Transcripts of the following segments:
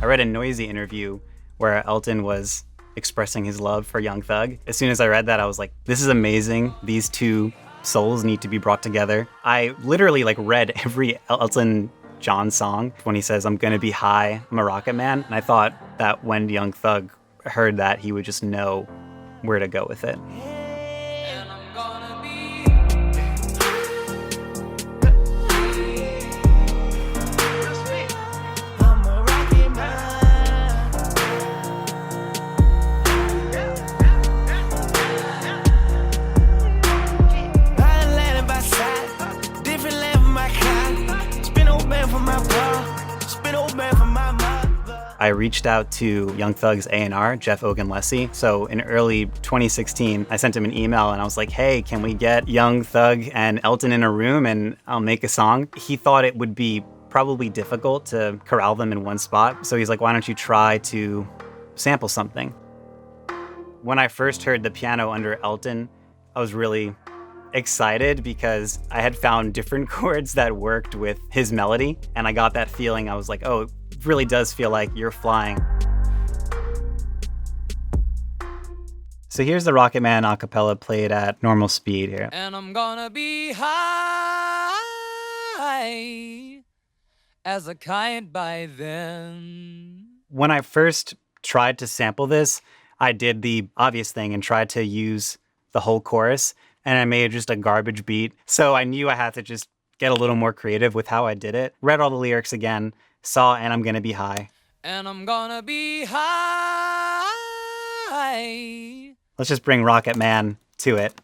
I read a Noisy interview where Elton was expressing his love for Young Thug. As soon as I read that, I was like, this is amazing. These two souls need to be brought together. I literally read every Elton John song when he says, I'm gonna be high, I'm a rocket man. And I thought that when Young Thug heard that, he would just know where to go with it. I reached out to Young Thug's A&R, Jeff Ogunlesi. So in early 2016, I sent him an email and I was like, hey, can we get Young Thug and Elton in a room and I'll make a song? He thought it would be probably difficult to corral them in one spot. So he's like, why don't you try to sample something? When I first heard the piano under Elton, I was really excited because I had found different chords that worked with his melody. And I got that feeling. I was like, oh, it really does feel like you're flying. So here's the Rocket Man a cappella played at normal speed here. And I'm gonna be high as a kite by then. When I first tried to sample this, I did the obvious thing and tried to use the whole chorus, and I made just a garbage beat. So I knew I had to just get a little more creative with how I did it. Read all the lyrics again, saw And I'm Gonna Be High. And I'm gonna be high. Let's just bring Rocket Man to it.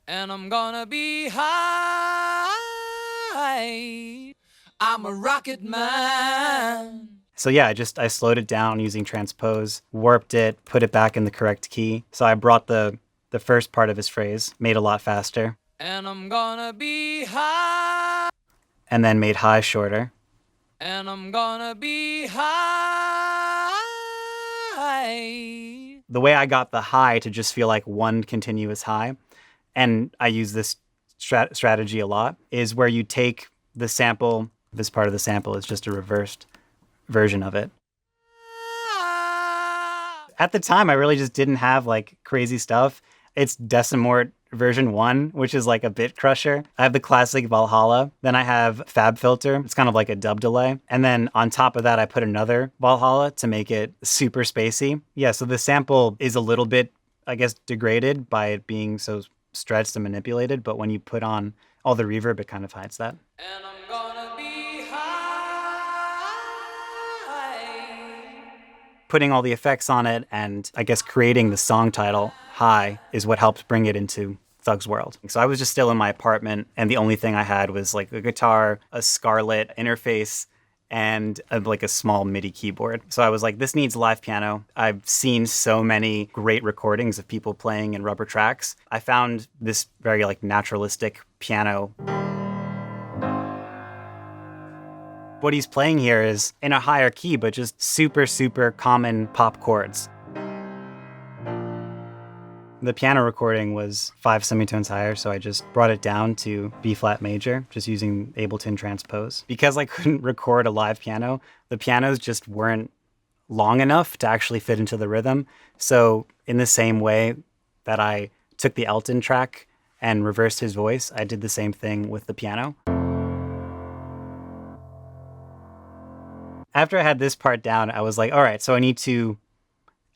And I'm gonna be high. I'm a rocket man. So yeah, I slowed it down using transpose, warped it, put it back in the correct key. So I brought the first part of his phrase, made a lot faster. And I'm gonna be high. And then made high shorter. And I'm gonna be high. The way I got the high to just feel like one continuous high, and I use this strategy a lot, is where you take the sample, this part of the sample is just a reversed version of it. At the time, I really just didn't have crazy stuff. It's Decimort version 1, which is a bit crusher. I have the classic Valhalla. Then I have Fab Filter. It's kind of like a dub delay. And then on top of that, I put another Valhalla to make it super spacey. Yeah, so the sample is a little bit, I guess, degraded by it being so stretched and manipulated. But when you put on all the reverb, it kind of hides that. And I'm gonna be high. Putting all the effects on it and I guess creating the song title, High, is what helped bring it into Thug's world. So I was just still in my apartment and the only thing I had was a guitar, a Scarlett interface, and a small MIDI keyboard. So I was like, this needs live piano. I've seen so many great recordings of people playing in rubber tracks. I found this very naturalistic piano. What he's playing here is in a higher key, but just super, super common pop chords. The piano recording was 5 semitones higher, so I just brought it down to B flat major, just using Ableton Transpose. Because I couldn't record a live piano, the pianos just weren't long enough to actually fit into the rhythm. So in the same way that I took the Elton track and reversed his voice, I did the same thing with the piano. After I had this part down, I was like, all right, so I need to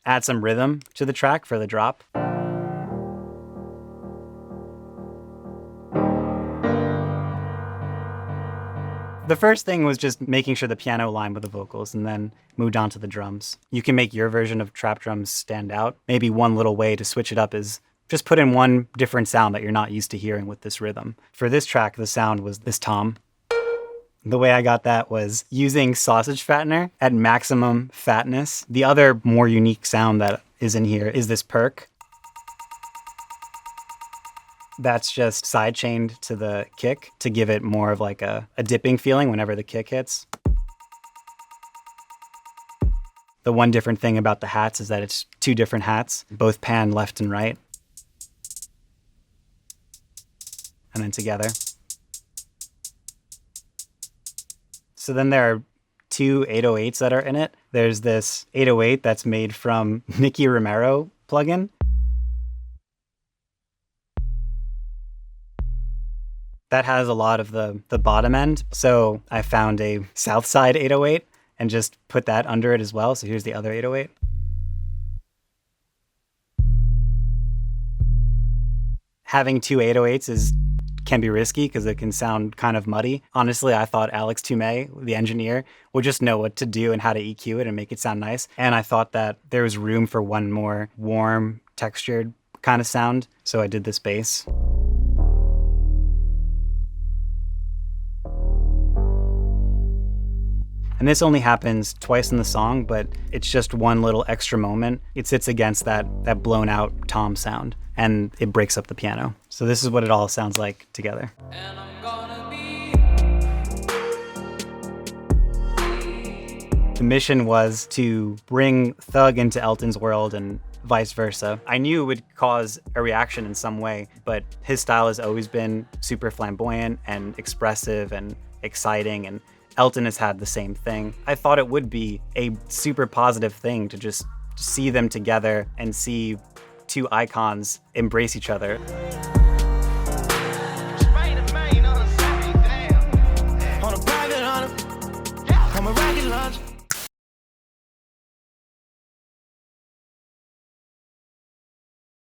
add some rhythm to the track for the drop. The first thing was just making sure the piano aligned with the vocals and then moved on to the drums. You can make your version of trap drums stand out. Maybe one little way to switch it up is just put in one different sound that you're not used to hearing with this rhythm. For this track, the sound was this tom. The way I got that was using sausage fattener at maximum fatness. The other more unique sound that is in here is this perk. That's just sidechained to the kick to give it more of a dipping feeling whenever the kick hits. The one different thing about the hats is that it's 2 different hats, both pan left and right. And then together. So then there are two 808s that are in it. There's this 808 that's made from Nicky Romero plugin. That has a lot of the bottom end. So I found a Southside 808 and just put that under it as well. So here's the other 808. Having two 808s can be risky because it can sound kind of muddy. Honestly, I thought Alex Toomey, the engineer, would just know what to do and how to EQ it and make it sound nice. And I thought that there was room for one more warm, textured kind of sound. So I did this bass. And this only happens twice in the song, but it's just one little extra moment. It sits against that blown out tom sound, and it breaks up the piano. So this is what it all sounds like together. And I'm gonna be. The mission was to bring Thug into Elton's world and vice versa. I knew it would cause a reaction in some way, but his style has always been super flamboyant and expressive and exciting, and Elton has had the same thing. I thought it would be a super positive thing to just see them together and see two icons embrace each other.